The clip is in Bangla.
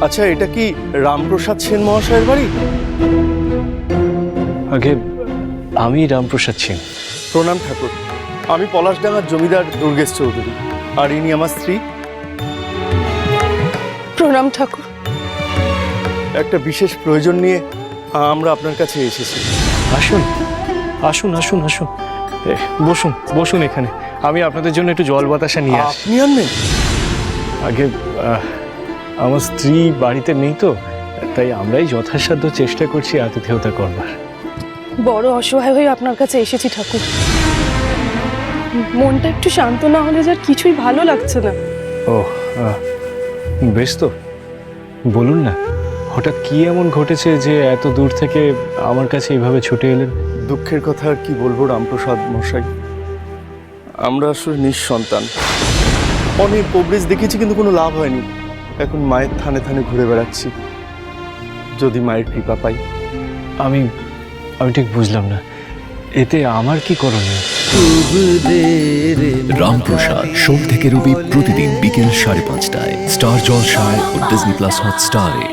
আচ্ছা, এটা কি রামপ্রসাদ সেন মহাশয়ের বাড়ি? আগে আমি রামপ্রসাদ সেন। প্রণাম ঠাকুর, আমি পলাশডাঙ্গার জমিদার দুর্গেশ চৌধুরী, আর ইনি আমার স্ত্রী। প্রণাম ঠাকুর। একটা বিশেষ প্রয়োজন নিয়ে আমরা আপনার কাছে এসেছি। আসুন আসুন আসুন আসুন, বসুন বসুন এখানে। আমি আপনাদের জন্য একটু জল বাতাসা নিয়ে আসি। আপনি আনবেন? আগে আমার স্ত্রী বাড়িতে নেই তো, তাই আমরাই যথাসাধ্য চেষ্টা করছি আতিথেয়তা করবার। বড় অসহায় হয়ে আপনার কাছে এসেছি ঠাকুর। মনটা একটু শান্ত না হলে যার কিছুই ভালো লাগছে না। ও বেশ তো, বলুন না হঠাৎ কি এমন ঘটেছে যে এত দূর থেকে আমার কাছে এইভাবে ছুটে এলেন? দুঃখের কথা আর কি বলবো রামপ্রসাদ মশাই, আমরা আসলে নিঃসন্তান। অনেক কবরেজ দেখেছি কিন্তু কোনো লাভ হয়নি। এখন মায়ের থানে থানে ঘুরে বেড়াচ্ছি, যদি মায়ের কৃপা পাই। আমি আমি ঠিক বুঝলাম না, এতে আমার কি করণীয়? রামপ্রসাদ সোম থেকে রবি প্রতিদিন বিকেল 5:30টায় স্টার জলসায় ও ডিজনি প্লাস হটস্টারে।